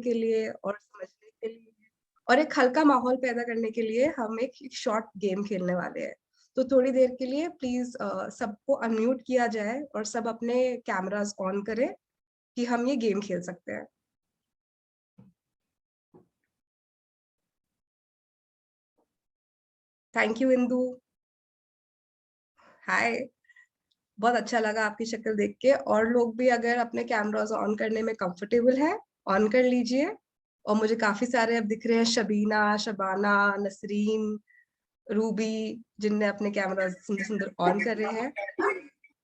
के लिए और समझने के लिए और एक हल्का माहौल पैदा करने के लिए हम एक शॉर्ट गेम खेलने वाले हैं। तो थोड़ी देर के लिए प्लीज सबको अनम्यूट किया जाए और सब अपने कैमरास ऑन करें कि हम ये गेम खेल सकते हैं। Thank you Indu. हाय, बहुत अच्छा लगा आपकी शक्ल देख के। और लोग भी अगर अपने कैमरास ऑन करने में कंफर्टेबल है ऑन कर लीजिए। और मुझे काफी सारे अब दिख रहे हैं, शबीना, शबाना, नसरीन, रूबी, जिनने अपने कैमरा सुंदर सुंदर ऑन कर रहे हैं।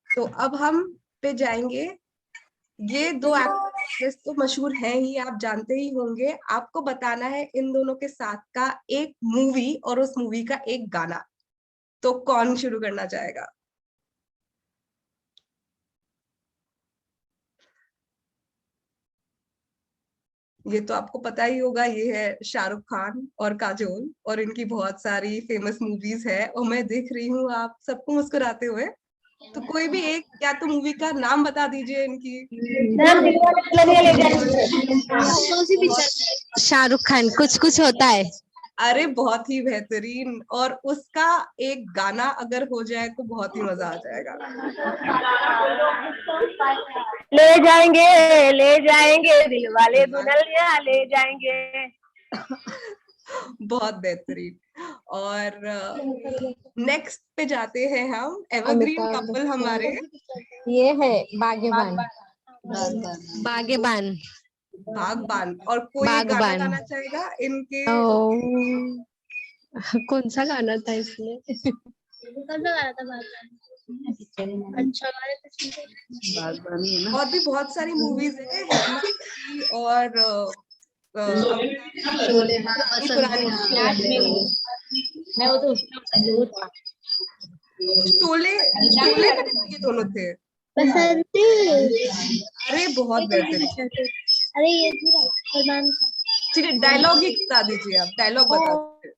तो अब हम पे जाएंगे। ये दो एक्ट्रेस तो मशहूर हैं ही, आप जानते ही होंगे। आपको बताना है इन दोनों के साथ का एक मूवी और उस मूवी का एक गाना। तो कौन शुरू करना चाहेगा? ये तो आपको पता ही होगा, ये है शाहरुख खान और काजोल, और इनकी बहुत सारी फेमस मूवीज है। और मैं देख रही हूँ आप सबको मुस्कुराते हुए। तो कोई भी एक या तो मूवी का नाम बता दीजिए इनकी। शाहरुख खान, कुछ कुछ होता है। अरे बहुत ही बेहतरीन। और उसका एक गाना अगर हो जाए तो बहुत ही मजा आ जाएगा। ले जाएंगे दिल वाले दुल्हनिया ले जाएंगे। बहुत बेहतरीन। और नेक्स्ट पे जाते हैं हम। एवरग्रीन कपल हमारे ये है बागेबान। बागेबान। बागबान। और कोई एक गाना बागबान। गाना चाहेगा इनके? कौन सा गाना था इसमें? कौन सा गाना था? अच्छा और भी बहुत सारी मूवीज है, हेमा की और पुरानी मैं वो तो शोले। शोले में ये दोनों थे। बसंती। अरे बहुत बेहतरीन। अरे ये सलमान। ठीक है, डायलॉग ही बता दीजिए, आप डायलॉग बता दीजिए।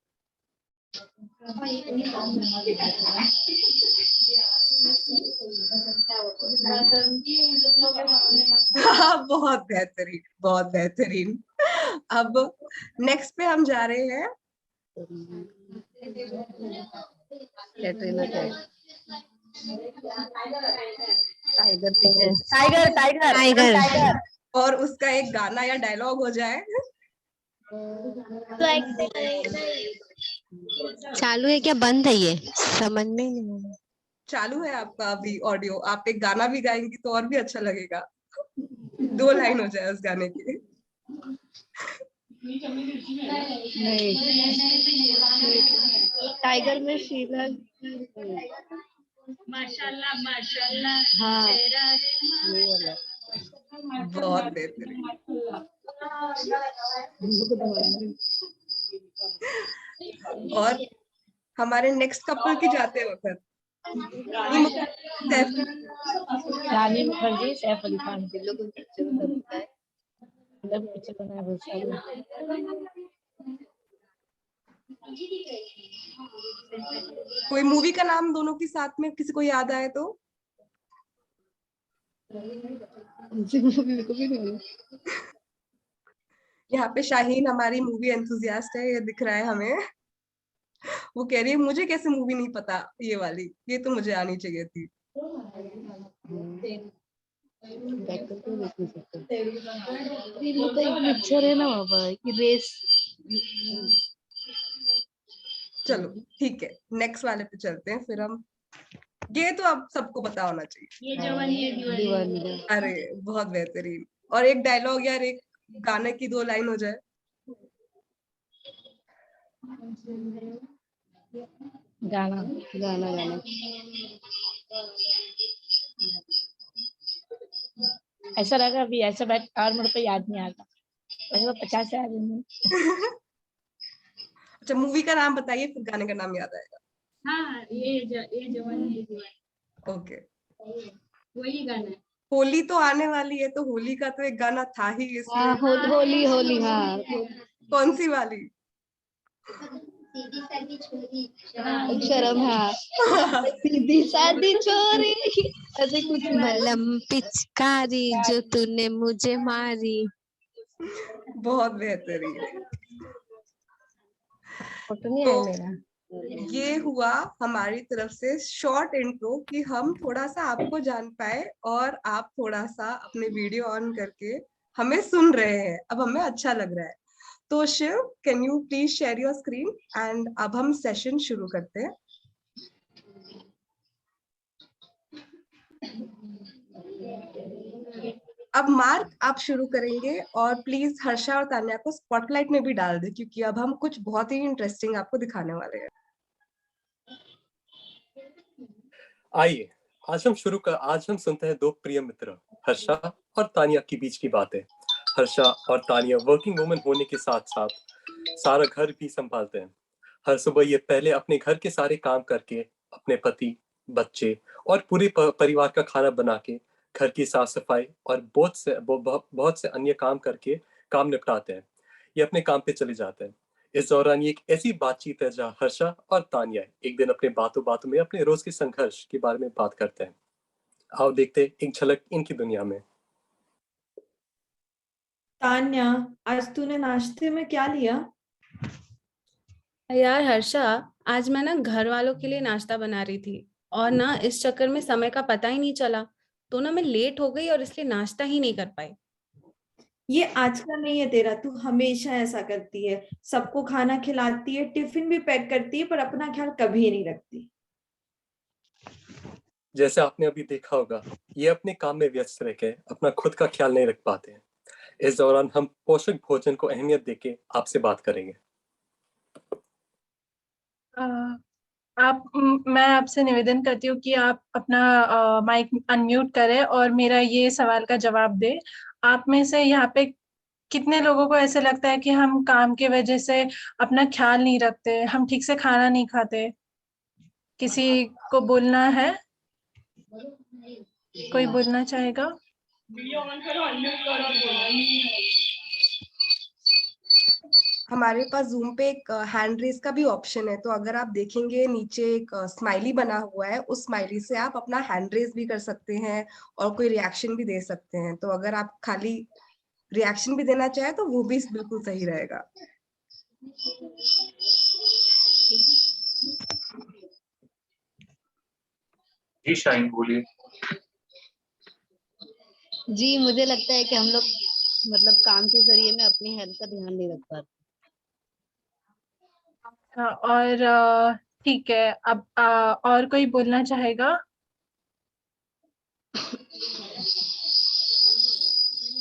हाँ, बहुत बेहतरीन, बहुत बेहतरीन। अब नेक्स्ट पे हम जा रहे हैं। Tiger tiger tiger. और उसका एक गाना या डायलॉग हो जाए। चालू है क्या बंद है? ये समझ में नहीं आ रहा। चालू है आपका अभी ऑडियो। आप एक गाना भी गाएंगी तो और भी अच्छा लगेगा। 2 लाइन हो जाए उस गाने की। टाइगर में शीला। माशाल्लाह माशाल्लाह। हाँ बहुत बेहतरीन। और हमारे नेक्स्ट कपल की जाते वक्त रानी मुखर्जी सैफ अली खान के लोगों को पिक्चर बनता है। पिक्चर बनाया बहुत सारे। कोई मूवी का नाम दोनों के साथ में किसी को याद आए तो? यहाँ पे शाहीन हमारी मूवी एंथुजियास्ट है, ये दिख रहा है हमें। वो कह रही है मुझे कैसे मूवी नहीं पता, ये वाली, ये तो मुझे आनी चाहिए थी। पिक्चर है ना बाबा कि रेस। चलो ठीक है, नेक्स्ट वाले पे चलते हैं फिर हम। ये तो अब सबको पता होना चाहिए। ये जवानी है दीवानी। अरे बहुत बेहतरीन। और एक डायलॉग यार, एक गाने की 2 लाइन हो जाए। गाना गाना गाना ऐसा लगा अभी ऐसा बैठ और मेरे को याद नहीं आता। वैसे तो 50 याद नहीं। अच्छा, मूवी का नाम बताइए, फिर गाने का नाम याद आएगा। हाँ ये जवानी है दीवानी। ओके, वही गाना है। होली तो आने वाली है, तो होली का तो एक गाना था ही इसमें। होली होली हाँ। कौन सी वाली? सीधी सादी छोरी शर्म। हाँ सीधी सादी छोरी ऐसे कुछ। मलम पिचकारी जो तूने मुझे मारी। बहुत बेहतरीन। फोटो नहीं तो आया मेरा। ये हुआ हमारी तरफ से शॉर्ट इंट्रो कि हम थोड़ा सा आपको जान पाए और आप थोड़ा सा अपने वीडियो ऑन करके हमें सुन रहे हैं। अब हमें अच्छा लग रहा है। तो Shiv, can you please share your screen and अब हम सेशन शुरू करते हैं। अब मार्क आप शुरू करेंगे और प्लीज हर्षा और तान्या को स्पॉटलाइट में भी डाल दे, क्योंकि अब हम कुछ बहुत ही इंटरेस्टिंग आपको दिखाने वाले हैं। आइए आज हम सुनते हैं दो प्रिय मित्र हर्षा और तानिया के बीच की बातें। हर्षा और तानिया वर्किंग वुमन होने के साथ साथ सारा घर भी संभालते हैं। हर सुबह ये पहले अपने घर के सारे काम करके अपने पति, बच्चे और पूरे परिवार का खाना बना के घर की साफ सफाई और बहुत से अन्य काम करके काम निपटाते हैं। ये अपने काम पे चले जाते हैं। इस दौरान ये एक ऐसी बातचीत है जहाँ हर्षा और तानिया एक दिन अपने बातों बातों में अपने रोज के संघर्ष के बारे में बात करते हैं। आओ देखते हैं एक झलक इनकी दुनिया में। तान्या, आज तूने नाश्ते में क्या लिया? यार हर्षा, आज मैं ना घर वालों के लिए नाश्ता बना रही थी और ना इस चक्कर में समय का पता ही नहीं चला, तो ना मैं लेट हो गई और इसलिए नाश्ता ही नहीं कर पाई। ये आज का नहीं है तेरा, तू हमेशा ऐसा करती है। सबको खाना खिलाती है, टिफिन भी पैक करती है, पर अपना ख्याल कभी नहीं रखती। जैसे आपने अभी देखा होगा, ये अपने काम में व्यस्त रहकर अपना खुद का ख्याल नहीं रख पाते हैं। इस दौरान हम पोषक भोजन को अहमियत देके आपसे बात करेंगे। मैं आपसे निवेदन करती हूँ कि आप अपना माइक अनम्यूट करें और मेरा ये सवाल का जवाब दें। आप में से यहाँ पे कितने लोगों को ऐसे लगता है कि हम काम की वजह से अपना ख्याल नहीं रखते, हम ठीक से खाना नहीं खाते? किसी को बोलना है? कोई बोलना चाहेगा? हमारे पास जूम पे एक हैंड रेज का भी ऑप्शन है, तो अगर आप देखेंगे नीचे एक स्माइली बना हुआ है, उस स्माइली से आप अपना हैंड रेज भी कर सकते हैं और कोई रिएक्शन भी दे सकते हैं। तो अगर आप खाली रिएक्शन भी देना चाहे तो वो भी बिल्कुल सही रहेगा। जी शाइन बोलिए। जी, मुझे लगता है कि हम लोग मतलब काम के जरिए में अपनी हेल्थ का ध्यान नहीं रख पाते। और ठीक है, अब और कोई बोलना चाहेगा?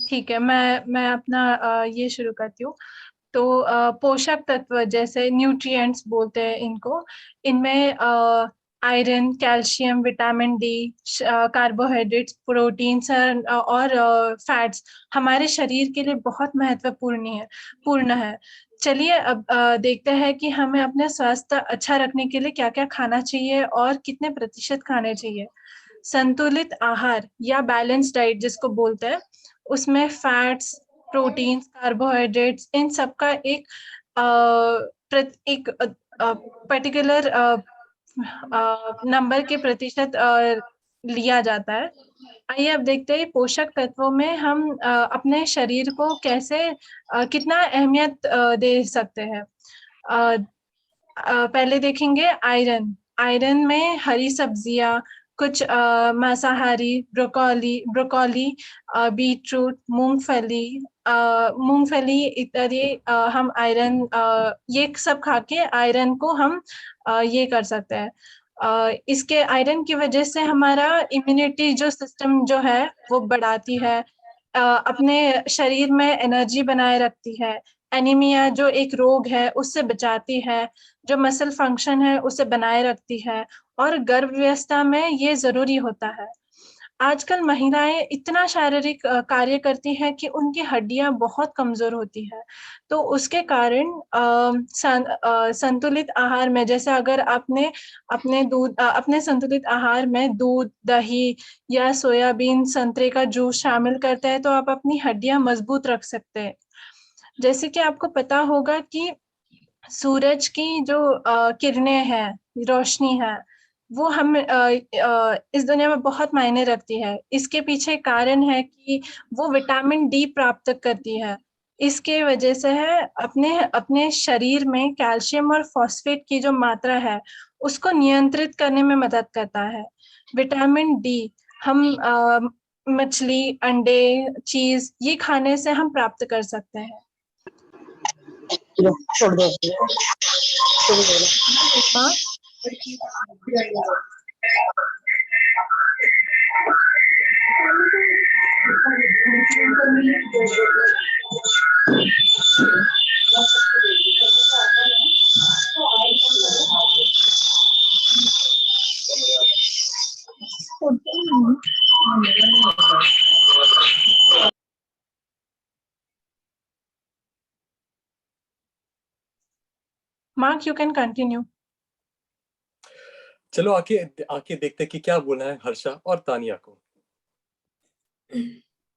ठीक है, मैं अपना ये शुरू करती हूँ। तो पोषक तत्व जैसे न्यूट्रिएंट्स बोलते हैं इनको, इनमें iron, calcium, vitamin D, carbohydrates, proteins और फैट्स हमारे शरीर के लिए बहुत महत्वपूर्ण है। चलिए अब देखते हैं कि हमें अपने स्वास्थ्य अच्छा रखने के लिए क्या-क्या खाना चाहिए और कितने प्रतिशत खाने चाहिए। संतुलित आहार या बैलेंस डाइट जिसको बोलते हैं, उसमें फैट्स, प्रोटीन्स, कार्बोहाइड्रेट्स, इन सब का एक पर्टिकुलर नंबर के प्रतिशत लिया जाता है। आइए अब देखते हैं पोषक तत्वों में हम अपने शरीर को कैसे कितना अहमियत दे सकते हैं। पहले देखेंगे आयरन। आयरन में हरी सब्जियां, कुछ मांसाहारी, ब्रोकोली, बीटरूट, मूंगफली इत्यादि हम आयरन ये सब खा के आयरन को हम ये कर सकते हैं। इसके आयरन की वजह से हमारा इम्यूनिटी जो सिस्टम जो है वो बढ़ाती है, अपने शरीर में एनर्जी बनाए रखती है, एनीमिया जो एक रोग है उससे बचाती है, जो मसल फंक्शन है उसे बनाए रखती है और गर्भावस्था में ये जरूरी होता है। आजकल महिलाएं इतना शारीरिक कार्य करती हैं कि उनकी हड्डियां बहुत कमजोर होती है, तो उसके कारण संतुलित आहार में जैसे अगर आपने अपने संतुलित आहार में दूध, दही या सोयाबीन, संतरे का जूस शामिल करते हैं तो आप अपनी हड्डियां मजबूत रख सकते हैं। जैसे कि आपको पता होगा कि सूरज की जो किरणें हैं, रोशनी है, वो हम इस दुनिया में बहुत मायने रखती है। इसके पीछे कारण है कि वो विटामिन डी प्राप्त करती है। इसके वजह से है अपने अपने शरीर में कैल्शियम और फॉस्फेट की जो मात्रा है उसको नियंत्रित करने में मदद करता है। विटामिन डी हम मछली, अंडे, चीज ये खाने से हम प्राप्त कर सकते हैं। छोड़ दो हाँ? Mark, you can continue. चलो आके आके देखते हैं कि क्या बोलना है हर्षा और तानिया को।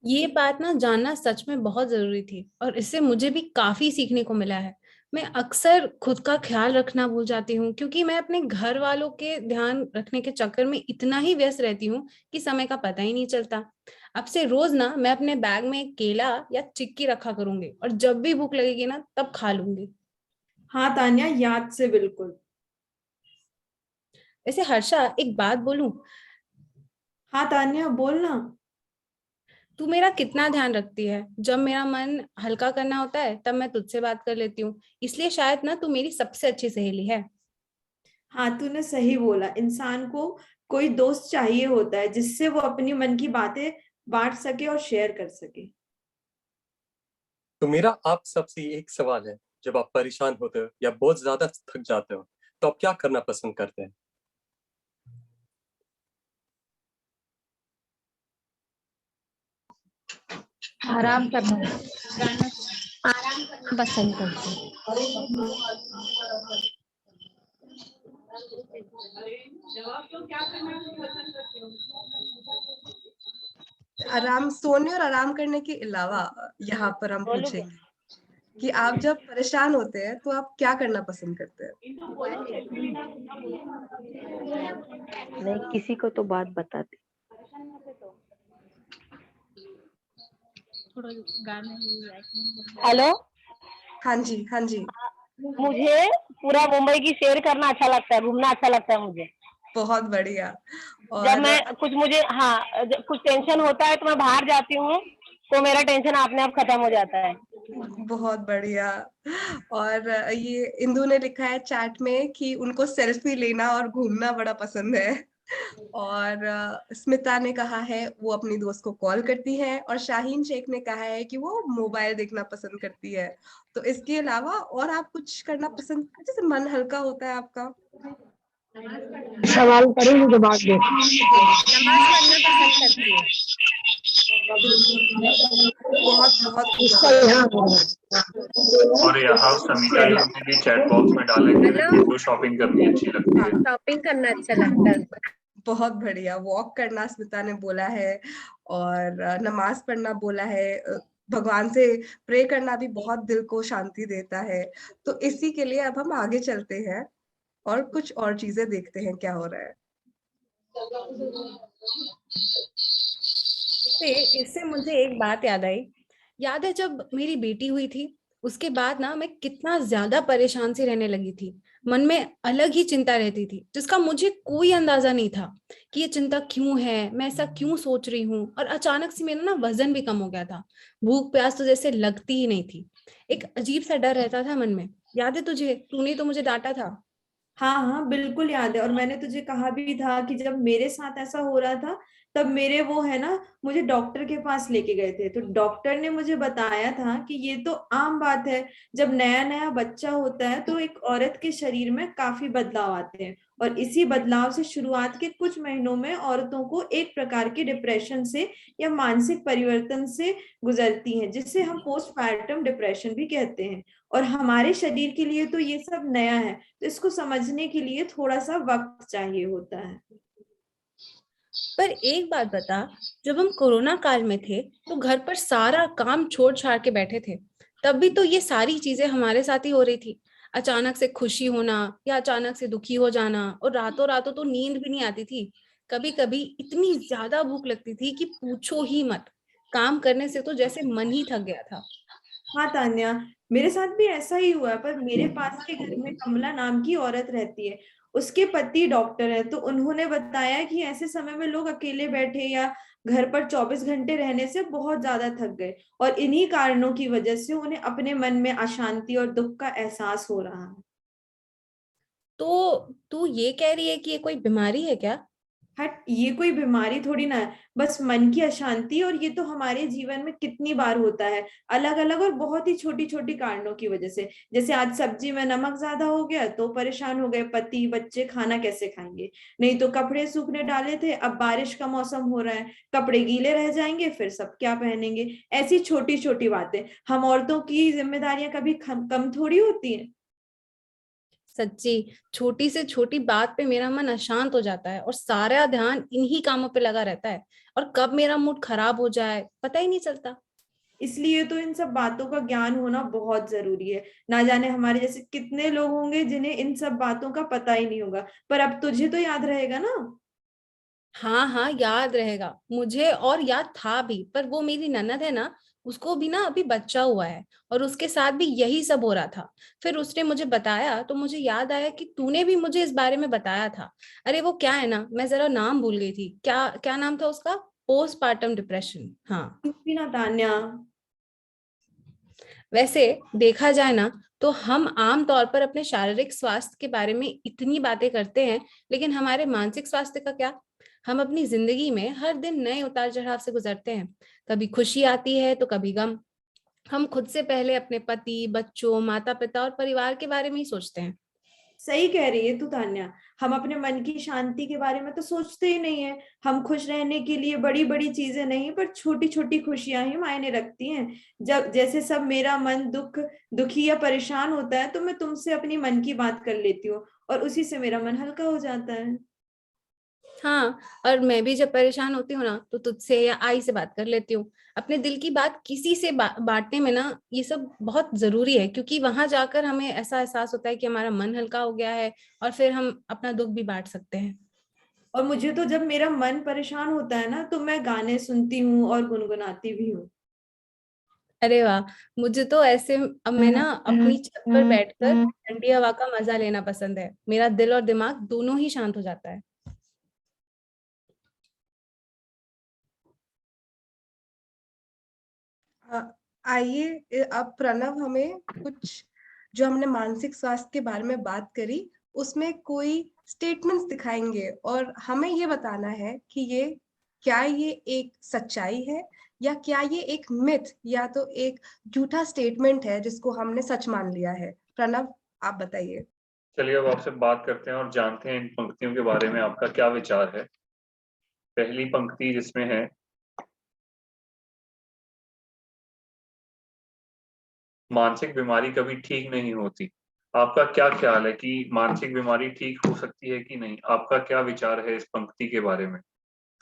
ये बात ना जानना सच में बहुत जरूरी थी और इससे मुझे भी काफी सीखने को मिला है। मैं अक्सर खुद का ख्याल रखना भूल जाती हूँ क्योंकि मैं अपने घर वालों के ध्यान रखने के चक्कर में इतना ही व्यस्त रहती हूँ कि समय का पता ही नहीं चलता। अब से रोज ना मैं अपने बैग में एक केला या चिक्की रखा करूंगी और जब भी भूख लगेगी ना तब खा लूंगी। हाँ तान्या, याद से बिल्कुल। वैसे हर्षा, एक बात बोलूं? हाँ तान्या, बोलना। तू मेरा कितना ध्यान रखती है। जब मेरा मन हल्का करना होता है तब मैं तुझसे बात कर लेती हूँ, इसलिए शायद ना तू मेरी सबसे अच्छी सहेली है। हाँ, तूने सही बोला। इंसान को कोई दोस्त चाहिए होता है जिससे वो अपनी मन की बातें बांट सके और शेयर कर सके। तो मेरा आप सबसे एक सवाल है, जब आप परेशान होते हो या बहुत ज्यादा थक जाते हो तो आप क्या करना पसंद करते हैं? आराम करना पसंद करते हैं। आराम, सोने और आराम करने के अलावा यहाँ पर हम पूछेंगे कि आप जब परेशान होते हैं तो आप क्या करना पसंद करते हैं? नहीं, किसी को तो बात बताते। हेलो, हाँ जी, हाँ जी। मुझे पूरा मुंबई की सैर करना अच्छा लगता है, घूमना अच्छा लगता है मुझे। बहुत बढ़िया। जब और मैं कुछ टेंशन होता है तो मैं बाहर जाती हूँ, तो मेरा टेंशन अपने आप खत्म हो जाता है। बहुत बढ़िया। और ये इंदु ने लिखा है चैट में कि उनको सेल्फी लेना और घूमना बड़ा पसंद है। और स्मिता ने कहा है वो अपनी दोस्त को कॉल करती है, और शाहीन शेख ने कहा है कि वो मोबाइल देखना पसंद करती है। तो इसके अलावा और आप कुछ करना पसंद, जैसे मन हल्का होता है आपका? सवाल करूंगी तो बात दे। नमाज पढ़ना पसंद करती हूँ। बिल्कुल, बहुत बहुत इसका खूबसूरत। यहाँ और यहाँ समीता जी ने भी चैट बॉक्स में डाला कि हेलो। विंडो शॉपिंग करनी अच्छी लगती है। शॉपिंग करना अच्छा लगता है। बहुत बढ़िया। वॉक करना स्मिता ने बोला है, और नमाज पढ़ना बोला है। भगवान से प्रे करना भी बहुत दिल को शांति देता है। तो इसी के लिए अब हम आगे चलते हैं और कुछ और चीजें देखते हैं क्या हो रहा है। इससे मुझे एक बात याद आई। याद है जब मेरी बेटी हुई थी, उसके बाद ना मैं कितना ज्यादा परेशान सी रहने लगी थी। मन में अलग ही चिंता रहती थी जिसका मुझे कोई अंदाजा नहीं था कि ये चिंता क्यों है, मैं ऐसा क्यों सोच रही हूँ। और अचानक से मेरा ना वजन भी कम हो गया था। भूख प्यास तो जैसे लगती ही नहीं थी। एक अजीब सा डर रहता था मन में। याद है तुझे? तूने तो मुझे डांटा था। हाँ हाँ, बिल्कुल याद है। और मैंने तुझे कहा भी था कि जब मेरे साथ ऐसा हो रहा था तब मेरे वो है ना, मुझे डॉक्टर के पास लेके गए थे। तो डॉक्टर ने मुझे बताया था कि ये तो आम बात है, जब नया नया बच्चा होता है तो एक औरत के शरीर में काफी बदलाव आते हैं, और इसी बदलाव से शुरुआत के कुछ महीनों में औरतों को एक प्रकार के डिप्रेशन से या मानसिक परिवर्तन से गुजरती हैं, जिसे हम पोस्टपार्टम डिप्रेशन भी कहते हैं। और हमारे शरीर के लिए तो ये सब नया है, तो इसको समझने के लिए थोड़ा सा वक्त चाहिए होता है। पर एक बात बता, जब हम कोरोना काल में थे तो घर पर सारा काम छोड़ छाड़ के बैठे थे। तब भी तो ये सारी चीजें हमारे साथ ही हो रही थी। अचानक से खुशी होना या अचानक से दुखी हो जाना, और रातों रातों तो नींद भी नहीं आती थी। कभी कभी इतनी ज्यादा भूख लगती थी कि पूछो ही मत। काम करने से तो जैसे मन ही थक गया था। हाँ तान्या, मेरे साथ भी ऐसा ही हुआ है, पर मेरे पास के घर में कमला नाम की औरत रहती है। उसके पति डॉक्टर है, तो उन्होंने बताया कि ऐसे समय में लोग अकेले बैठे या घर पर 24 घंटे रहने से बहुत ज्यादा थक गए, और इन्हीं कारणों की वजह से उन्हें अपने मन में अशांति और दुख का एहसास हो रहा है। तो तू ये कह रही है कि ये कोई बीमारी है क्या? हट, ये कोई बीमारी थोड़ी ना है, बस मन की अशांति, और ये तो हमारे जीवन में कितनी बार होता है, अलग अलग और बहुत ही छोटी छोटी कारणों की वजह से। जैसे आज सब्जी में नमक ज्यादा हो गया तो परेशान हो गए, पति बच्चे खाना कैसे खाएंगे। नहीं तो कपड़े सूखने डाले थे, अब बारिश का मौसम हो रहा है, कपड़े गीले रह जाएंगे, फिर सब क्या पहनेंगे। ऐसी छोटी छोटी बातें, हम औरतों की जिम्मेदारियां कभी कम थोड़ी होती हैं। सच्ची, छोटी से छोटी बात पे मेरा मन अशांत हो जाता है और सारा ध्यान इन्हीं कामों पे लगा रहता है, और कब मेरा मूड खराब हो जाए पता ही नहीं चलता। इसलिए तो इन सब बातों का ज्ञान होना बहुत जरूरी है। ना जाने हमारे जैसे कितने लोग होंगे जिन्हें इन सब बातों का पता ही नहीं होगा, पर अब तुझे तो याद रहेगा ना। हाँ हाँ, याद रहेगा मुझे, और याद था भी, पर वो मेरी ननद है ना, उसको भी ना अभी बच्चा हुआ है, और उसके साथ भी यही सब हो रहा था। फिर उसने मुझे बताया तो मुझे याद आया कि तूने भी मुझे इस बारे में बताया था। अरे वो क्या है ना, मैं जरा नाम भूल गई थी, क्या क्या नाम था उसका? पोस्टपार्टम डिप्रेशन, हाँ। तू भी ना तान्या। वैसे देखा जाए ना, तो हम आम तौर पर अपने शारीरिक स्वास्थ्य के बारे में इतनी बातें करते हैं, लेकिन हमारे मानसिक स्वास्थ्य का क्या? हम अपनी जिंदगी में हर दिन नए उतार चढ़ाव से गुजरते हैं। कभी खुशी आती है तो कभी गम। हम खुद से पहले अपने पति, बच्चों, माता पिता और परिवार के बारे में ही सोचते हैं। सही कह रही है तू तान्या, हम अपने मन की शांति के बारे में तो सोचते ही नहीं है। हम खुश रहने के लिए बड़ी बड़ी चीजें नहीं, पर छोटी छोटी खुशियां ही मायने रखती हैं। जब जैसे सब मेरा मन दुखी या परेशान होता है, तो मैं तुमसे अपनी मन की बात कर लेती हूँ, और उसी से मेरा मन हल्का हो जाता है। हाँ, और मैं भी जब परेशान होती हूँ ना, तो तुझसे या आई से बात कर लेती हूँ। अपने दिल की बात किसी से बांटने में ना, ये सब बहुत जरूरी है, क्योंकि वहां जाकर हमें ऐसा एहसास होता है कि हमारा मन हल्का हो गया है, और फिर हम अपना दुख भी बांट सकते हैं। और मुझे तो जब मेरा मन परेशान होता है ना, तो मैं गाने सुनती हूँ और गुनगुनाती भी हूँ। अरे वाह, मुझे तो ऐसे अब मैं ना अपनी छत पर बैठकर ठंडी हवा का मजा लेना पसंद है। मेरा दिल और दिमाग दोनों ही शांत हो जाता है। आइए अब प्रणव हमें कुछ, जो हमने मानसिक स्वास्थ्य के बारे में बात करी, उसमें कोई स्टेटमेंट्स दिखाएंगे, और हमें ये बताना है कि ये क्या ये एक सच्चाई है, या क्या ये एक मिथ या तो एक झूठा स्टेटमेंट है जिसको हमने सच मान लिया है। प्रणव, आप बताइए। चलिए अब आपसे बात करते हैं और जानते हैं इन पंक्तियों के बारे में आपका क्या विचार है। पहली पंक्ति जिसमें है, मानसिक बीमारी कभी ठीक नहीं होती। आपका क्या ख्याल है कि मानसिक बीमारी ठीक हो सकती है कि नहीं? आपका क्या विचार है इस पंक्ति के बारे में?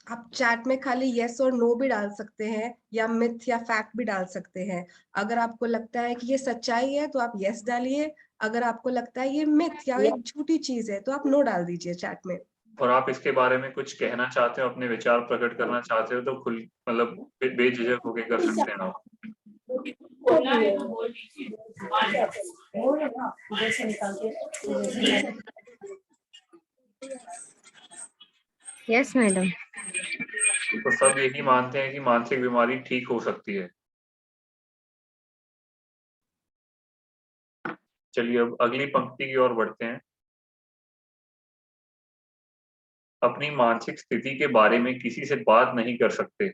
आप चैट में खाली यस और नो भी डाल सकते हैं, या मिथ या फैक्ट भी डाल सकते हैं। अगर आपको लगता है कि ये सच्चाई है तो आप यस डालिए, अगर आपको लगता है ये मिथ या एक झूठी चीज है तो आप नो डाल दीजिए चैट में। और आप इसके बारे में कुछ कहना चाहते हो, अपने विचार प्रकट करना चाहते हो, तो खुल मतलब बेझिझक होके कर सकते हैं आप। Yes madam. तो सब यही मानते हैं कि मानसिक बीमारी ठीक हो सकती है। चलिए अब अगली पंक्ति की ओर बढ़ते हैं। अपनी मानसिक स्थिति के बारे में किसी से बात नहीं कर सकते।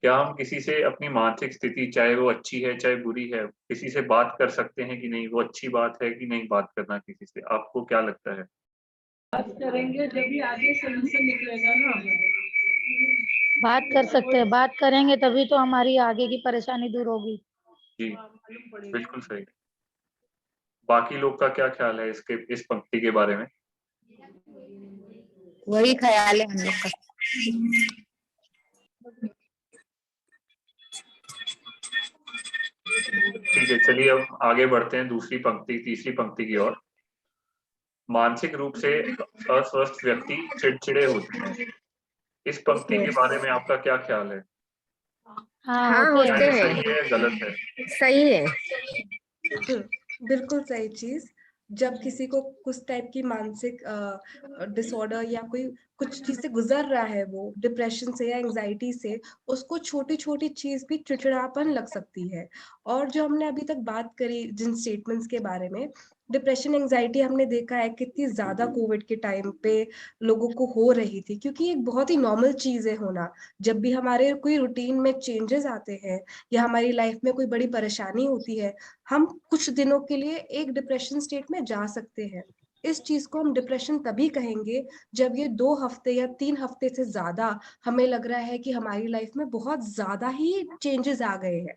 क्या हम किसी से अपनी मानसिक स्थिति, चाहे वो अच्छी है चाहे बुरी है, किसी से बात कर सकते हैं कि नहीं? वो अच्छी बात है कि नहीं बात करना किसी से? आपको क्या लगता है? बात करेंगे जब भी आगे सोल्यूशन निकलेगा ना। बात कर सकते हैं, बात करेंगे तभी तो हमारी आगे की परेशानी दूर होगी। जी, बिल्कुल सही। बाकी लोग का क्या ख्याल है इस पंक्ति के बारे में? वही ख्याल है हम लोग का। ठीक है, चलिए अब आगे बढ़ते हैं तीसरी पंक्ति की ओर। मानसिक रूप से अस्वस्थ व्यक्ति चिड़चिड़े होते हैं। इस पंक्ति के बारे में आपका क्या ख्याल है? हाँ हाँ होते होते हैं। सही हैं, है गलत है? सही है। बिल्कुल सही चीज। जब किसी को कुछ टाइप की मानसिक डिसऑर्डर या कोई कुछ चीज से गुजर रहा है, वो डिप्रेशन से या एंजाइटी से, उसको छोटी छोटी चीज भी चिड़चिड़ापन लग सकती है। और जो हमने अभी तक बात करी जिन स्टेटमेंट्स के बारे में, डिप्रेशन एंजाइटी हमने देखा है कितनी ज्यादा कोविड के टाइम पे लोगों को हो रही थी, क्योंकि एक बहुत ही नॉर्मल चीज है होना। जब भी हमारे कोई रूटीन में चेंजेस आते हैं या हमारी लाइफ में कोई बड़ी परेशानी होती है, हम कुछ दिनों के लिए एक डिप्रेशन स्टेट में जा सकते हैं। इस चीज को हम डिप्रेशन तभी कहेंगे जब ये 2 हफ्ते या 3 हफ्ते से ज्यादा हमें लग रहा है कि हमारी लाइफ में बहुत ज्यादा ही चेंजेस आ गए हैं।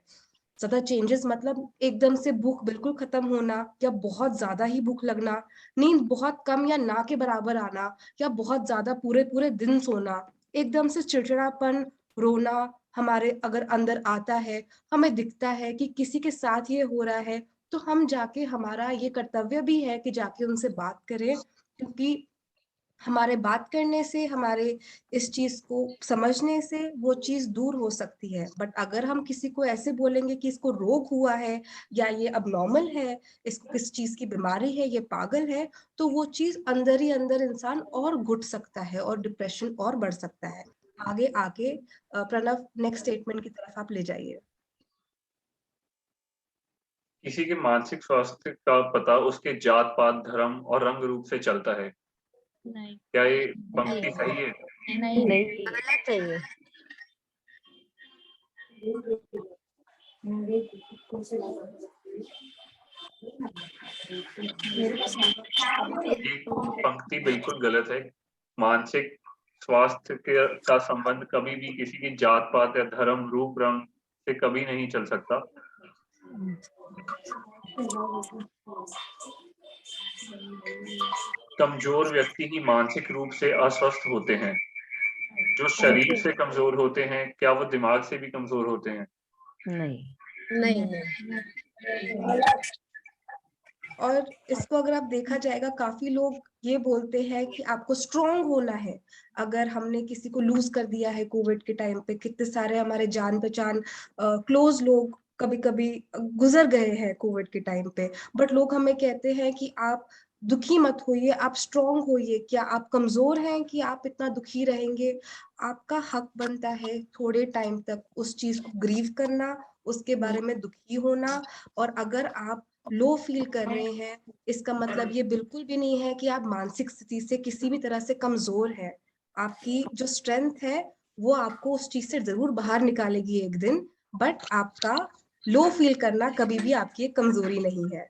ज्यादा चेंजेस मतलब एकदम से भूख बिल्कुल खत्म होना, या बहुत ज्यादा ही भूख लगना, नींद बहुत कम या ना के बराबर आना, या बहुत ज्यादा पूरे पूरे दिन सोना, एकदम से चिड़चिड़ापन, रोना हमारे अगर अंदर आता है, हमें दिखता है कि किसी के साथ ये हो रहा है, तो हम जाके, हमारा ये कर्तव्य भी है कि जाके उनसे बात करें, क्योंकि हमारे बात करने से, हमारे इस चीज को समझने से वो चीज दूर हो सकती है। बट अगर हम किसी को ऐसे बोलेंगे कि इसको रोग हुआ है या ये अब नॉर्मल है, इसको किस चीज की बीमारी है, ये पागल है, तो वो चीज अंदर ही अंदर इंसान और घुट सकता है और डिप्रेशन और बढ़ सकता है। आगे आगे प्रणव, नेक्स्ट स्टेटमेंट की तरफ आप ले जाइए। किसी के मानसिक स्वास्थ्य का पता उसके जात पात, धर्म और रंग रूप से चलता है। नहीं क्या ये नहीं पंक्ति सही है? नहीं नहीं, गलत है ये। ये पंक्ति बिल्कुल गलत है। मानसिक स्वास्थ्य के का संबंध कभी भी किसी की जात पात या धर्म, रूप, रंग से कभी नहीं चल सकता। कमजोर व्यक्ति ही मानसिक रूप से अस्वस्थ होते हैं। जो शरीर से कमजोर होते हैं, क्या वो दिमाग से भी कमजोर होते हैं? नहीं नहीं। और इसको अगर आप देखा जाएगा, काफी लोग ये बोलते हैं कि आपको स्ट्रांग होना है। अगर हमने किसी को लूज कर दिया है कोविड के टाइम पे, कितने सारे हमारे जान पहचान क्लोज लोग कभी कभी गुजर गए हैं कोविड के टाइम पे, बट लोग हमें कहते हैं कि आप दुखी मत होइए, आप स्ट्रांग होइए। क्या आप कमजोर हैं कि आप इतना दुखी रहेंगे? आपका हक बनता है थोड़े टाइम तक उस चीज को ग्रीव करना, उसके बारे में दुखी होना। और अगर आप लो फील कर रहे हैं, इसका मतलब ये बिल्कुल भी नहीं है कि आप मानसिक स्थिति से किसी भी तरह से कमजोर हैं। आपकी जो स्ट्रेंथ है वो आपको उस चीज से जरूर बाहर निकालेगी एक दिन, बट आपका लो फील करना कभी भी आपकी एक कमजोरी नहीं है।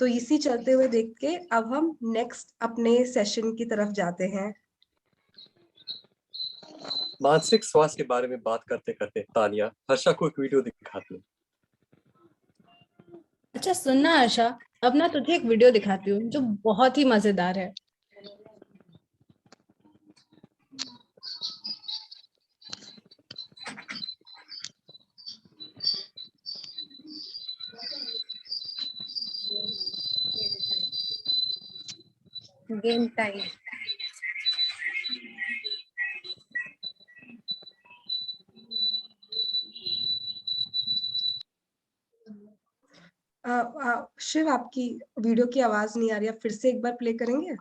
तो इसी चलते हुए देख के अब हम नेक्स्ट अपने सेशन की तरफ जाते हैं। मानसिक स्वास्थ्य के बारे में बात करते करते तानिया हर्षा को एक वीडियो दिखाती है। अच्छा सुनना हर्षा, अब ना तुझे एक वीडियो दिखाती हूँ जो बहुत ही मजेदार है। Game time. शिव, आपकी वीडियो की आवाज नहीं आ रही, आप फिर से एक बार प्ले करेंगे?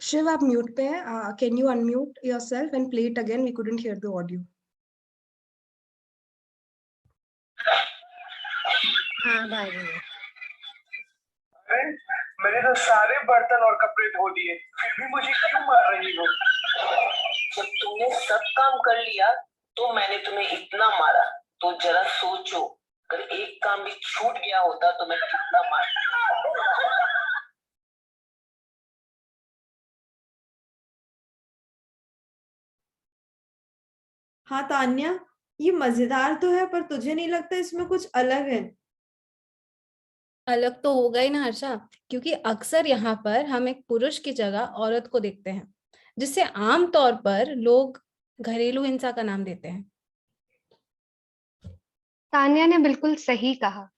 शिव, आप म्यूट पे हैं। Can you unmute yourself and play it again? We couldn't hear the audio. हाँ भाई। मैंने तो सारे बर्तन और कपड़े धो दिए, फिर भी मुझे क्यों मार रही हो? जब तुमने सब काम कर लिया तो मैंने तुम्हें इतना मारा, तो जरा सोचो, अगर एक काम भी छूट गया होता तो मैं कितना मारता। हाँ तान्या, ये मजेदार तो है, पर तुझे नहीं लगता इसमें कुछ अलग है? अलग तो होगा ही ना हर्षा, क्योंकि अक्सर यहाँ पर हम एक पुरुष की जगह औरत को देखते हैं, जिससे आमतौर पर लोग घरेलू हिंसा का नाम देते हैं। तानिया ने बिल्कुल सही कहा।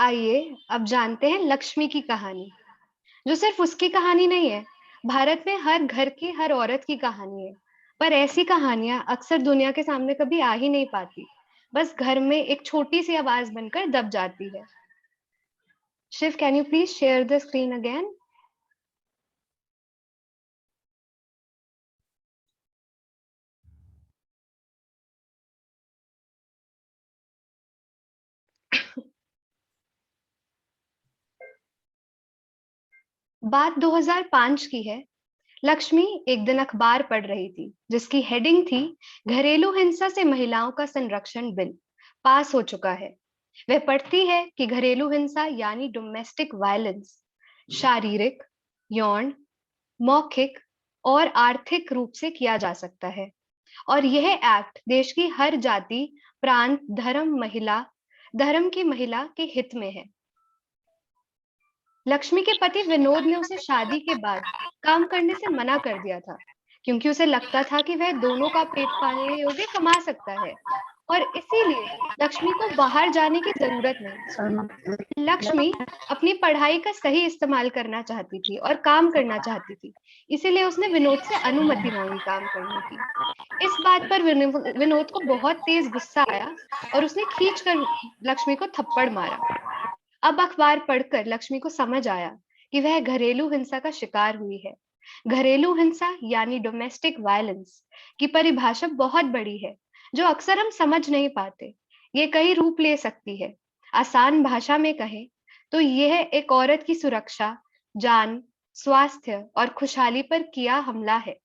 आइए अब जानते हैं लक्ष्मी की कहानी, जो सिर्फ उसकी कहानी नहीं है, भारत में हर घर की हर औरत की कहानी है। पर ऐसी कहानियां अक्सर दुनिया के सामने कभी आ ही नहीं पाती, बस घर में एक छोटी सी आवाज बनकर दब जाती है। Shiv, can you please share the screen again? बात 2005 की है। लक्ष्मी एक दिन अखबार पढ़ रही थी, जिसकी हेडिंग थी घरेलू हिंसा से महिलाओं का संरक्षण बिल पास हो चुका है। वह पढ़ती है कि घरेलू हिंसा यानी डोमेस्टिक वायलेंस शारीरिक, यौन, मौखिक और आर्थिक रूप से किया जा सकता है, और यह एक्ट देश की हर जाति, प्रांत, धर्म की महिला के हित में है। लक्ष्मी के पति विनोद ने उसे शादी के बाद काम करने से मना कर दिया था, क्योंकि उसे लगता था कि वह दोनों का पेट पालने योग्य कमा सकता है, और इसीलिए लक्ष्मी को बाहर जाने की जरूरत नहीं। लक्ष्मी अपनी पढ़ाई का सही इस्तेमाल करना चाहती थी और काम करना चाहती थी, इसीलिए उसने विनोद से अनुमति मांगी काम करने की। इस बात पर विनोद को बहुत तेज गुस्सा आया और उसने खींचकर लक्ष्मी को थप्पड़ मारा। अब अखबार पढ़कर लक्ष्मी को समझ आया कि वह घरेलू हिंसा का शिकार हुई है। घरेलू हिंसा यानी डोमेस्टिक वायलेंस की परिभाषा बहुत बड़ी है, जो अक्सर हम समझ नहीं पाते। ये कई रूप ले सकती है। आसान भाषा में कहें तो यह एक औरत की सुरक्षा, जान, स्वास्थ्य और खुशहाली पर किया हमला है।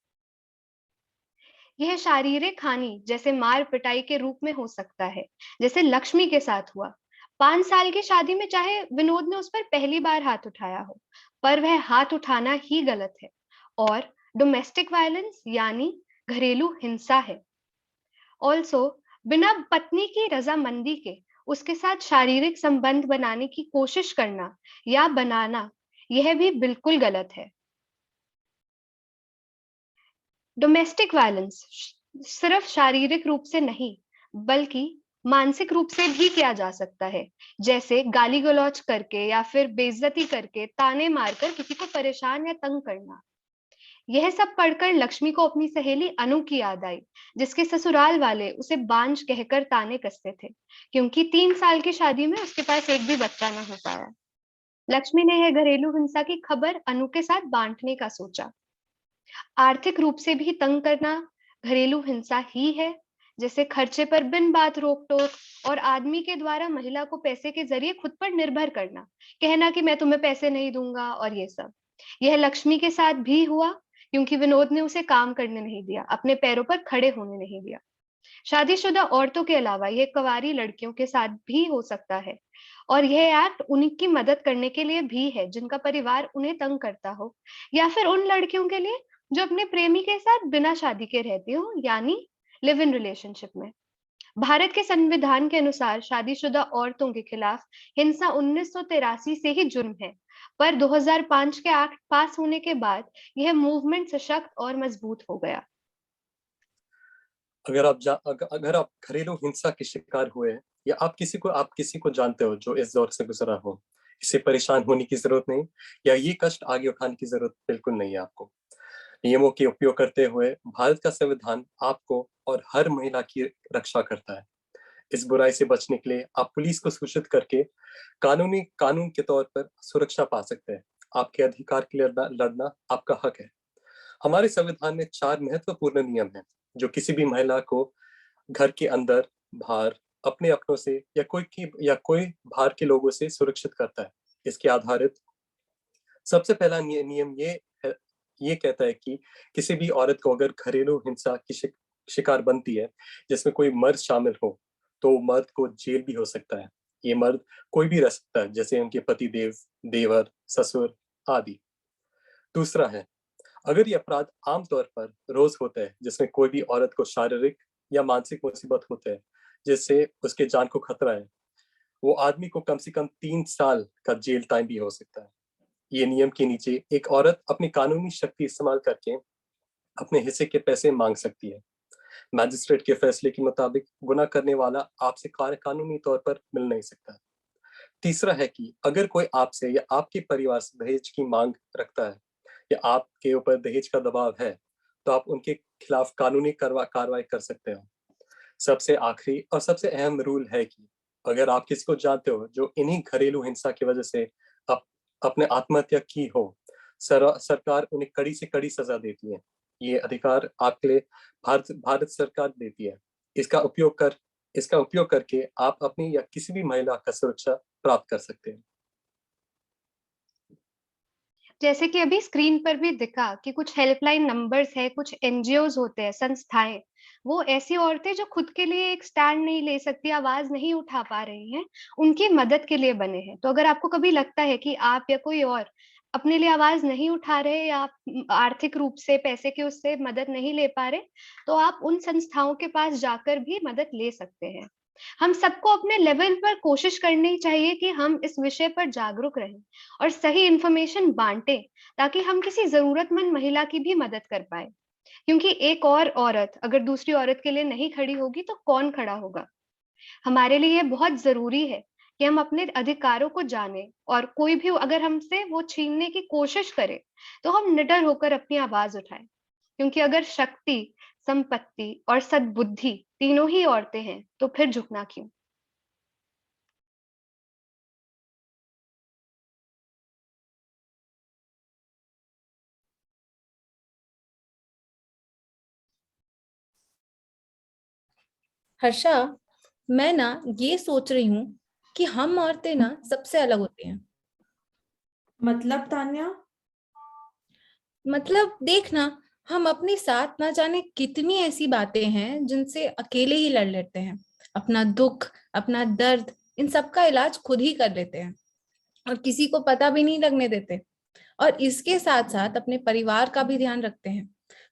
यह शारीरिक हानि जैसे मार पिटाई के रूप में हो सकता है, जैसे लक्ष्मी के साथ हुआ। 5 साल की शादी में चाहे विनोद ने उस पर पहली बार हाथ उठाया हो, पर वह हाथ उठाना ही गलत है, और डोमेस्टिक वायलेंस यानी घरेलू हिंसा है। ऑल्सो बिना पत्नी की रजामंदी के उसके साथ शारीरिक संबंध बनाने की कोशिश करना या बनाना, यह भी बिल्कुल गलत है। डोमेस्टिक वायलेंस सिर्फ शारीरिक रूप से नहीं, बल्कि मानसिक रूप से भी किया जा सकता है, जैसे गाली गलौज करके या फिर बेइज्जती करके, ताने मारकर किसी को परेशान या तंग करना। यह सब पढ़कर लक्ष्मी को अपनी सहेली अनु की याद आई, जिसके ससुराल वाले उसे बांझ कहकर ताने कसते थे, क्योंकि 3 साल की शादी में उसके पास एक भी बच्चा न हो पाया। लक्ष्मी ने यह घरेलू हिंसा की खबर अनु के साथ बांटने का सोचा। आर्थिक रूप से भी तंग करना घरेलू हिंसा ही है, जैसे खर्चे पर बिन बात रोक टोक और आदमी के द्वारा महिला को पैसे के जरिए खुद पर निर्भर करना, कहना कि मैं तुम्हें पैसे नहीं दूंगा, और ये सब। यह लक्ष्मी के साथ भी हुआ, क्योंकि विनोद ने उसे काम करने नहीं दिया, अपने पैरों पर खड़े होने नहीं दिया। शादीशुदा औरतों के अलावा यह कुंवारी लड़कियों के साथ भी हो सकता है, और यह एक्ट उनकी मदद करने के लिए भी है जिनका परिवार उन्हें तंग करता हो, या फिर उन लड़कियों के लिए जो अपने प्रेमी के साथ बिना शादी के रहती हो, यानी लिव इन रिलेशनशिप में। भारत के संविधान के अनुसार शादीशुदा औरतों के खिलाफ हिंसा 1983 से ही जुर्म है, पर 2005 के एक्ट पास होने के बाद यह मूवमेंट सशक्त और मजबूत हो गया। अगर आप घरेलू हिंसा के शिकार हुए हैं, या आप किसी को जानते हो जो इस दौर से गुजरा हो, इससे परेशान होने की जरूरत नहीं, या ये कष्ट आगे उठाने की जरूरत बिल्कुल नहीं है आपको। नियमों के उपयोग करते हुए भारत का संविधान आपको और हर महिला की रक्षा करता है। इस बुराई से बचने के लिए आप पुलिस को सूचित करके कानून के तौर पर सुरक्षा पा सकते हैं। आपके अधिकार के लिए लड़ना आपका हक है। हमारे संविधान में 4 महत्वपूर्ण नियम हैं, जो किसी भी महिला को घर के अंदर, बाहर, अपने अपनों से या कोई बाहर के लोगों से सुरक्षित करता है। इसके आधारित सबसे पहला नियम ये कहता है कि किसी भी औरत को अगर घरेलू हिंसा की शिकार बनती है, जिसमें कोई मर्द शामिल हो, तो मर्द को जेल भी हो सकता है। ये मर्द कोई भी रह सकता है, जैसे उनके पति देवर, ससुर आदि। दूसरा है, अगर ये अपराध आमतौर पर रोज होता है, जिसमें कोई भी औरत को शारीरिक या मानसिक मुसीबत होता है, जिससे उसके जान को खतरा है, वो आदमी को कम से कम 3 साल का जेल टाइम भी हो सकता है। ये नियम के नीचे एक औरत अपनी कानूनी शक्ति इस्तेमाल करके अपने हिस्से के पैसे मांग सकती है। मैजिस्ट्रेट के फैसले के मुताबिक गुनाह करने वाला आपसे कानूनी तौर पर मिल नहीं सकता। तीसरा है कि अगर कोई आपसे या आपके परिवार से दहेज की मांग रखता है या आपके ऊपर दहेज का दबाव है, तो आप उनके खिलाफ कानूनी कार्रवाई कर सकते हो। सबसे आखिरी और सबसे अहम रूल है कि अगर आप किसी को जानते हो जो इन्हीं घरेलू हिंसा की वजह से अपने आत्महत्या की हो, सरकार उन्हें कड़ी से कड़ी सजा देती है। ये अधिकार आपके लिए भारत सरकार देती है। इसका उपयोग करके आप अपनी या किसी भी महिला का सुरक्षा प्राप्त कर सकते हैं। जैसे कि अभी स्क्रीन पर भी दिखा कि कुछ हेल्पलाइन नंबर्स है, कुछ एनजीओज होते हैं, संस्थाएं, वो ऐसी औरतें जो खुद के लिए एक स्टैंड नहीं ले सकती, आवाज नहीं उठा पा रही हैं, उनकी मदद के लिए बने हैं। तो अगर आपको कभी लगता है कि आप या कोई और अपने लिए आवाज नहीं उठा रहे या आप आर्थिक रूप से पैसे के उससे मदद नहीं ले पा रहे, तो आप उन संस्थाओं के पास जाकर भी मदद ले सकते हैं। हम सबको अपने लेवल पर कोशिश करनी चाहिए कि हम इस विषय पर जागरूक रहें और सही इंफॉर्मेशन बांटें, ताकि हम किसी जरूरतमंद महिला की भी मदद कर पाए। क्योंकि एक और औरत अगर दूसरी औरत के लिए नहीं खड़ी होगी तो कौन खड़ा होगा? हमारे लिए बहुत जरूरी है कि हम अपने अधिकारों को जानें, और कोई भी अगर हमसे वो छीनने की कोशिश करे तो हम निडर होकर अपनी आवाज उठाएं। क्योंकि अगर शक्ति, संपत्ति और सद्बुद्धि तीनों ही औरतें हैं, तो फिर झुकना क्यों? हर्षा, मैं ना ये सोच रही हूँ कि हम औरतें ना सबसे अलग होती हैं। मतलब तान्या? मतलब देखना, हम अपने साथ ना जाने कितनी ऐसी बातें हैं जिनसे अकेले ही लड़ लेते हैं। अपना दुख, अपना दर्द, इन सब का इलाज खुद ही कर लेते हैं और किसी को पता भी नहीं लगने देते। और इसके साथ साथ अपने परिवार का भी ध्यान रखते हैं।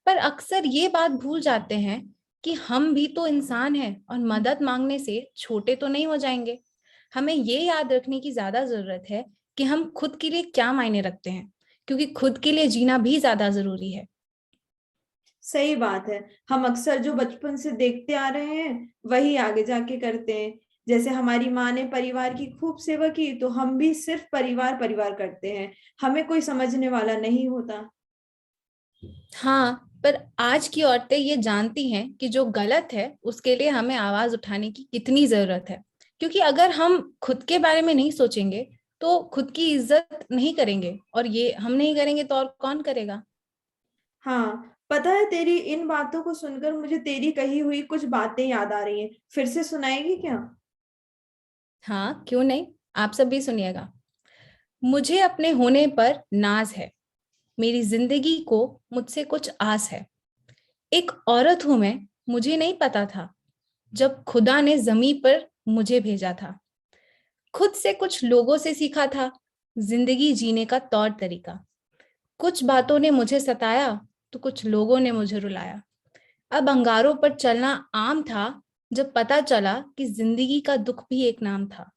पर अक्सर ये बात भूल जाते हैं कि हम भी तो इंसान हैं और मदद मांगने से छोटे तो नहीं हो जाएंगे। हमें ये याद रखने की ज्यादा जरूरत है कि हम खुद के लिए क्या मायने रखते हैं, क्योंकि खुद के लिए जीना भी ज्यादा जरूरी है। सही बात है। हम अक्सर जो बचपन से देखते आ रहे हैं वही आगे जाके करते हैं। जैसे हमारी माँ ने परिवार की खूब सेवा की, तो हम भी सिर्फ परिवार परिवार करते हैं, हमें कोई समझने वाला नहीं होता। हाँ, पर आज की औरतें ये जानती हैं कि जो गलत है उसके लिए हमें आवाज उठाने की कितनी जरूरत है। क्योंकि अगर हम खुद के बारे में नहीं सोचेंगे तो खुद की इज्जत नहीं करेंगे, और ये हम नहीं करेंगे तो और कौन करेगा? हाँ, पता है, तेरी इन बातों को सुनकर मुझे तेरी कही हुई कुछ बातें याद आ रही हैं। फिर से सुनाएगी क्या? हाँ, क्यों नहीं, आप सब भी सुनिएगा। मुझे अपने होने पर नाज है, मेरी जिंदगी को मुझसे कुछ आस है। एक औरत हूं मैं, मुझे नहीं पता था जब खुदा ने जमीन पर मुझे भेजा था। खुद से कुछ लोगों से सीखा था जिंदगी जीने का तौर तरीका। कुछ बातों ने मुझे सताया तो कुछ लोगों ने मुझे रुलाया। अब अंगारों पर चलना आम था जब पता चला कि जिंदगी का दुख भी एक नाम था।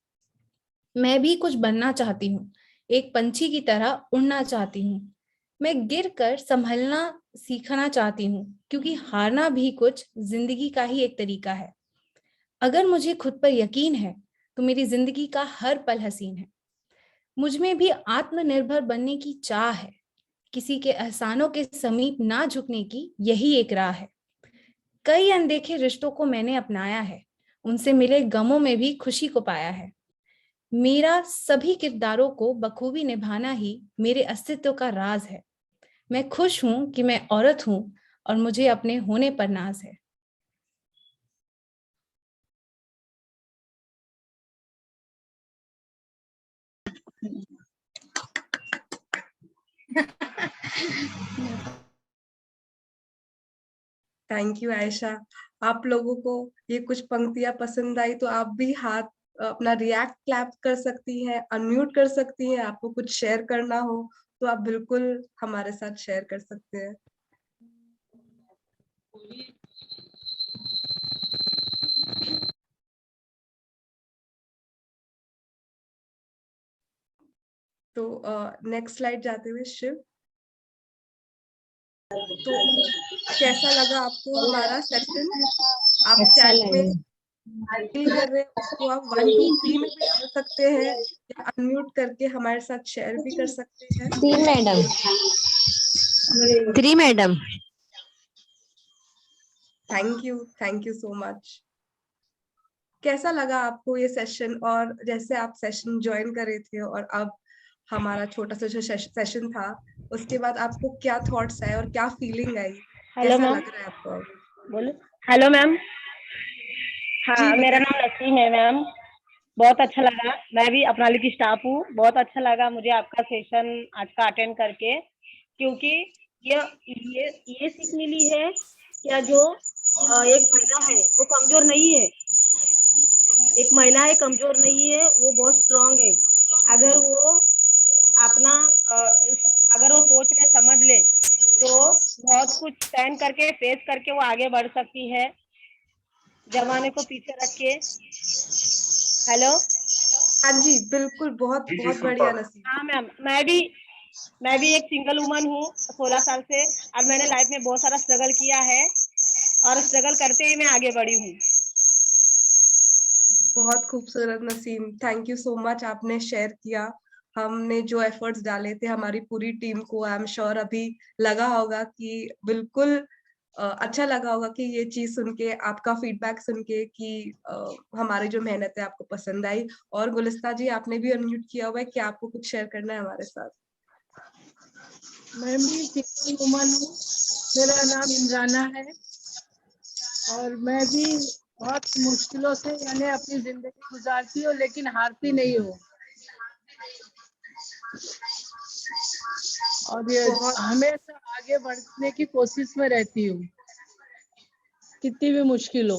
मैं भी कुछ बनना चाहती हूँ, एक पंछी की तरह उड़ना चाहती हूँ। मैं गिर कर संभलना सीखना चाहती हूँ, क्योंकि हारना भी कुछ जिंदगी का ही एक तरीका है। अगर मुझे खुद पर यकीन है तो मेरी जिंदगी का हर पल हसीन है। मुझ में भी आत्मनिर्भर बनने की चाह है। किसी के एहसानों के समीप ना झुकने की यही एक राह है। कई अनदेखे रिश्तों को मैंने अपनाया है, उनसे मिले गमों में भी खुशी को पाया है। मेरा सभी किरदारों को बखूबी निभाना ही मेरे अस्तित्व का राज है। मैं खुश हूं कि मैं औरत हूं और मुझे अपने होने पर नाज है। Thank you Ayesha. आप लोगों को ये कुछ पंक्तियां पसंद आई तो आप भी हाथ अपना रिएक्ट क्लैप कर सकती हैं, अनम्यूट कर सकती हैं। आपको कुछ शेयर करना हो तो आप बिल्कुल हमारे साथ शेयर कर सकते हैं। तो नेक्स्ट स्लाइड जाते हुए शिव, तो कैसा लगा आपको हमारा सेशन? आप अच्छा चैट में लगा। फील कर रहे हैं उसको आप 1 2 3 में भी डाल सकते हैं या अनम्यूट करके हमारे साथ शेयर भी कर सकते हैं। Three madam thank you so much. कैसा लगा आपको ये सेशन, और जैसे आप सेशन ज्वाइन करे थे और अब हमारा छोटा सा जो सेशन था उसके बाद आपको क्या थॉट्स आए और क्या फीलिंग आई? हेलो कैसा मैम, लग रहा है आपको अब? बोलो। हेलो मैम, हाँ जी मेरा बताइए। नाम नसीम है मैम। बहुत अच्छा लगा, मैं भी अपना की स्टाफ हूँ। बहुत अच्छा लगा मुझे आपका सेशन आज का अटेंड करके, क्योंकि ये ये सीख मिली है क्या जो एक महिला है वो कमजोर नहीं है। एक महिला है कमजोर नहीं है, वो बहुत स्ट्रांग है। अगर वो अपना अगर वो सोच ले समझ ले तो बहुत कुछ स्टैंड करके फेस करके वो आगे बढ़ सकती है, जमाने को पीछे रख के। हेलो, हाँ जी बिल्कुल, बहुत जी जी बहुत सुन पा बढ़िया रहा हूँ। नसीब। हाँ मैम, मैं भी एक सिंगल वुमन हूँ 16 साल से, और मैंने लाइफ में बहुत सारा स्ट्रगल किया है और स्ट्रगल करते ही मैं आगे बढ़ी हूँ। बहुत खूबसूरत Naseem, thank you so much, आपने शेयर किया। हमने जो एफर्ट्स डाले थे हमारी पूरी टीम को, आई एम श्योर अभी लगा होगा कि बिल्कुल अच्छा लगा होगा कि ये चीज सुन के, आपका फीडबैक सुन के कि हमारी जो मेहनत है आपको पसंद आई। और गुलिस्ता जी आपने भी अनम्यूट किया हुआ है, क्या आपको कुछ शेयर करना है हमारे साथ? मैं भी सिंगल वुमन हूँ, मेरा नाम इमराना है और मैं भी बहुत मुश्किलों से यानी अपनी जिंदगी गुजारती हूँ, लेकिन हारती नहीं हूँ। और ये हमेशा आगे बढ़ने की कोशिश में रहती हूँ, कितनी भी मुश्किल हो।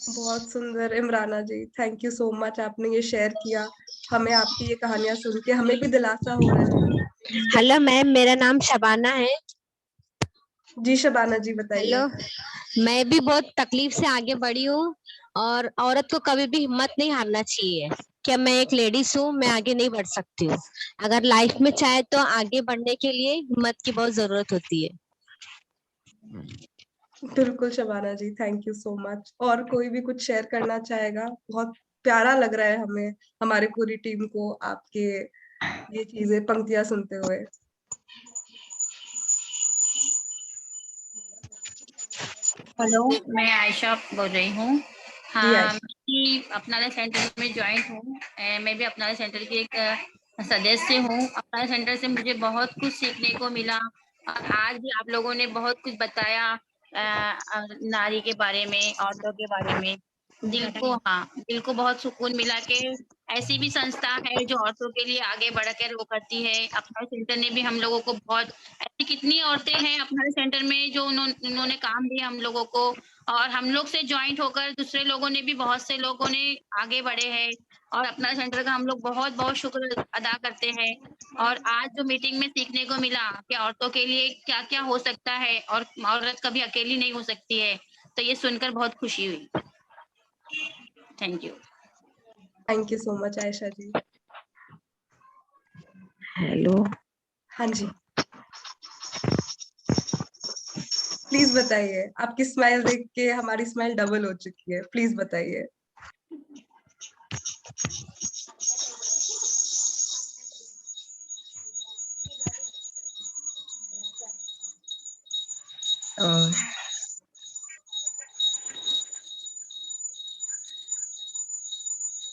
बहुत सुंदर इमराना जी, थैंक यू सो मच, आपने ये शेयर किया। हमें आपकी ये कहानियां सुन के हमें भी दिलासा हो रहा है। हेलो मैम, मेरा नाम शबाना है। जी शबाना जी बताइए। हेलो, मैं भी बहुत तकलीफ से आगे बढ़ी हूँ और औरत को कभी भी हिम्मत नहीं हारना चाहिए। क्या मैं एक लेडीज हूँ, मैं आगे नहीं बढ़ सकती हूँ। अगर लाइफ में चाहे तो आगे बढ़ने के लिए हिम्मत की बहुत जरूरत होती है। बिल्कुल शबाना जी, थैंक यू सो मच। और कोई भी कुछ शेयर करना चाहेगा? बहुत प्यारा लग रहा है हमें, हमारी पूरी टीम को आपके ये चीजें पंक्तियां सुनते हुए। हेलो, मैं आयशा बोल रही हूँ। जी हाँ, आयशा। मैं भी अपनाला सेंटर में ज्वाइन हूँ। मैं भी अपनाला सेंटर की एक सदस्य हूँ। अपनाला सेंटर से मुझे बहुत कुछ सीखने को मिला और आज भी आप लोगों ने बहुत कुछ बताया नारी के बारे में, औरतों के बारे में। दिल को बहुत सुकून मिला कि ऐसी भी संस्था है जो औरतों के लिए आगे बढ़कर वो करती है। अपना सेंटर ने भी हम लोगों को बहुत, ऐसी कितनी औरतें हैं अपना सेंटर में जो उन्होंने काम दिया हम लोगों को, और हम लोग से ज्वाइंट होकर दूसरे लोगों ने भी, बहुत से लोगों ने आगे बढ़े हैं और अपना सेंटर का हम लोग बहुत बहुत शुक्र अदा करते हैं। और आज जो मीटिंग में सीखने को मिला कि औरतों के लिए क्या क्या हो सकता है और औरत कभी अकेली नहीं हो सकती है, तो ये सुनकर बहुत खुशी हुई। Thank you so much Ayesha ji. Hello, हाँ जी प्लीज बताइए, आपकी स्माइल देख के हमारी स्माइल डबल हो चुकी है, प्लीज बताइए।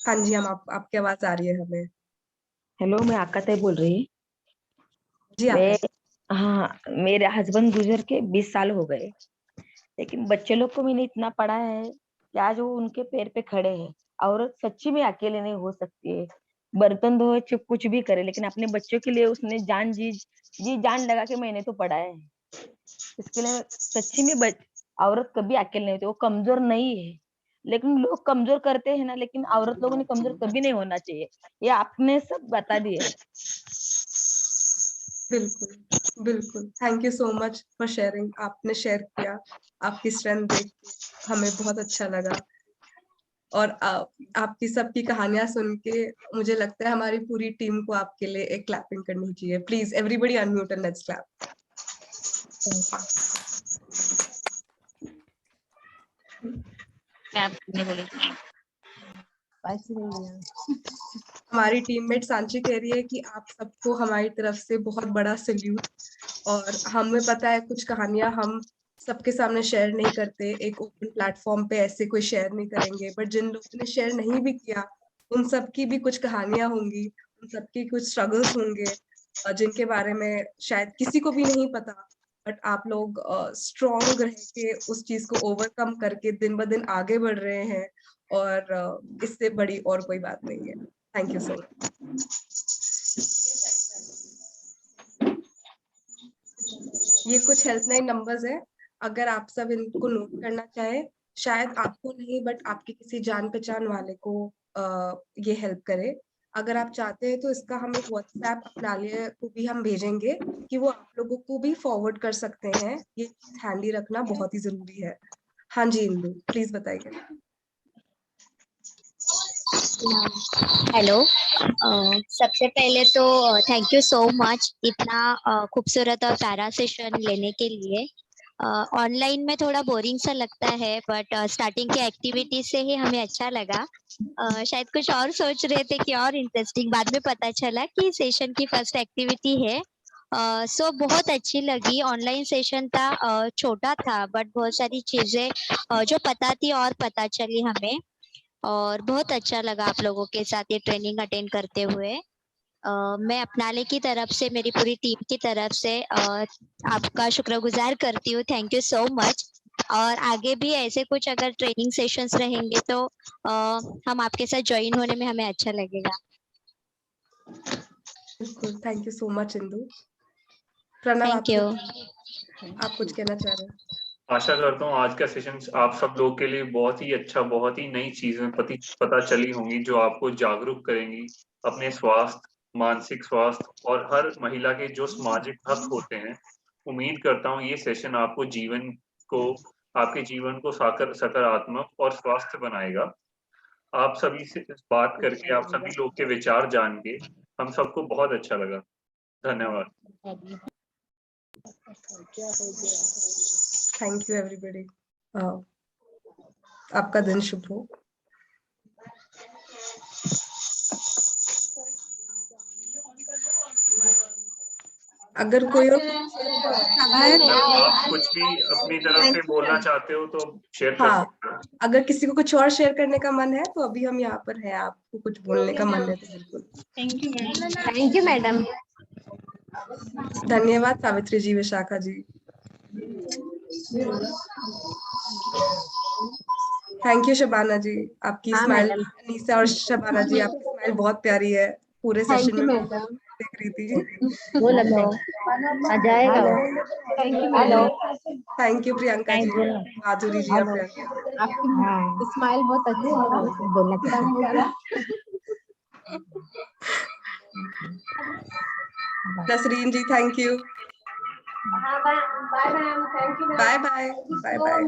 हाँ जी, हम आपकी आवाज आ रही है हमें। हेलो, मैं आकाश बोल रही। जी मैं आकाश। हाँ, मेरे हस्बैंड गुजर के 20 साल हो गए, लेकिन बच्चे लोग को मैंने इतना पढ़ा है कि आज वो उनके पैर पे खड़े हैं। औरत सच्ची में अकेले नहीं हो सकती है, बर्तन धोए चुप कुछ भी करे, लेकिन अपने बच्चों के लिए उसने जी जान लगा के मैंने तो पढ़ा है। इसके लिए सच्ची में औरत कभी अकेले नहीं होती, वो कमजोर नहीं है। लेकिन लोग कमजोर करते हैं ना, लेकिन औरत लोगों ने कमजोर कभी नहीं होना चाहिए, ये आपने सब बता दिए। बिल्कुल बिल्कुल, thank you so much for sharing. आपने शेयर किया, आपकी स्ट्रेंथ देख के हमें बहुत अच्छा लगा। और आपकी सबकी कहानियां सुन के मुझे लगता है हमारी पूरी टीम को आपके लिए एक क्लैपिंग करनी चाहिए। Please everybody unmute and let's clap. क्या आपने बोले? हमारी टीममेट सांची कह रही है कि आप सबको हमारी तरफ से बहुत बड़ा सल्यूट। और हमें पता है कुछ कहानियां हम सबके सामने शेयर नहीं करते, एक ओपन प्लेटफॉर्म पे ऐसे कोई शेयर नहीं करेंगे, बट जिन लोगों ने शेयर नहीं भी किया उन सबकी भी कुछ कहानियां होंगी, उन सबकी कुछ स्ट्रगल्स होंगे जिनके बारे में शायद किसी को भी नहीं पता, बट आप लोग स्ट्रॉन्ग रह के उस चीज को ओवरकम करके दिन ब दिन आगे बढ़ रहे हैं, और इससे बड़ी और कोई बात नहीं है। Thank you so much. ये कुछ हेल्पलाइन नंबर्स है, अगर आप सब इनको नोट करना चाहे, शायद आपको नहीं बट आपके किसी जान पहचान वाले को ये हेल्प करे। अगर आप चाहते हैं तो इसका हम एक व्हाट्सएप अपना लिए को भी हम भेजेंगे कि वो आप लोगों को भी फॉरवर्ड कर सकते हैं। ये चीज हैंडी रखना बहुत ही जरूरी है। हाँ जी इंदु, प्लीज बताइए। हेलो, सबसे पहले तो थैंक यू सो मच इतना खूबसूरत और प्यारा सेशन लेने के लिए। ऑनलाइन में थोड़ा बोरिंग सा लगता है, बट स्टार्टिंग की एक्टिविटी से ही हमें अच्छा लगा। शायद कुछ और सोच रहे थे कि और इंटरेस्टिंग, बाद में पता चला कि सेशन की फर्स्ट एक्टिविटी है। सो बहुत अच्छी लगी। ऑनलाइन सेशन था, छोटा था बट बहुत सारी चीजें जो पता थी और पता चली हमें, और बहुत अच्छा लगा आप लोगों के साथ ये ट्रेनिंग अटेंड करते हुए। मैं अपनाले की तरफ से, मेरी पूरी टीम की तरफ से आपका शुक्रगुजार करती हूँ। Thank you so much. और आगे भी ऐसे कुछ अगर ट्रेनिंग सेशंस रहेंगे तो हम आपके साथ ज्वाइन होने में हमें अच्छा लगेगा। बिल्कुल, thank you so much Indu. Pranav, thank you. आप कुछ कहना चाह रहे हैं? आशा करता हूँ आज का सेशन आप सब लोग के लिए बहुत ही अच्छा, बहुत ही नई चीजें पता चली होंगी जो आपको जागरूक करेंगी अपने स्वास्थ्य, मानसिक स्वास्थ्य और हर महिला के जो सामाजिक हक होते हैं। उम्मीद करता हूँ ये सेशन आपको आपके जीवन को सकारात्मक और स्वस्थ बनाएगा। आप सभी से बात करके, आप सभी लोग के विचार जान के हम सबको बहुत अच्छा लगा। धन्यवाद। Thank you everybody. आपका दिन शुभ हो। अगर कोई और आप कुछ भी अपनी तरफ से बोलना चाहते हो तो शेयर कर सकते हो। अगर किसी को कुछ और शेयर करने का मन है तो अभी हम यहाँ पर हैं, आपको कुछ बोलने का मन है तो बिल्कुल। Thank you madam. धन्यवाद सावित्री जी, विशाखा जी। थैंक यू शबाना जी, आपकी स्माइल, अनीसा और शबाना जी आपकी स्माइल बहुत प्यारी है। पूरे सेशन में देख रही थी। बोल लो आ जाएगा। Hello, thank you Priyanka ji, Madhuri ji, और प्रियंका। आपकी स्माइल बहुत अच्छी है, बोलना Nasreen ji, thank you. Bye bye bye bye.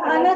खाना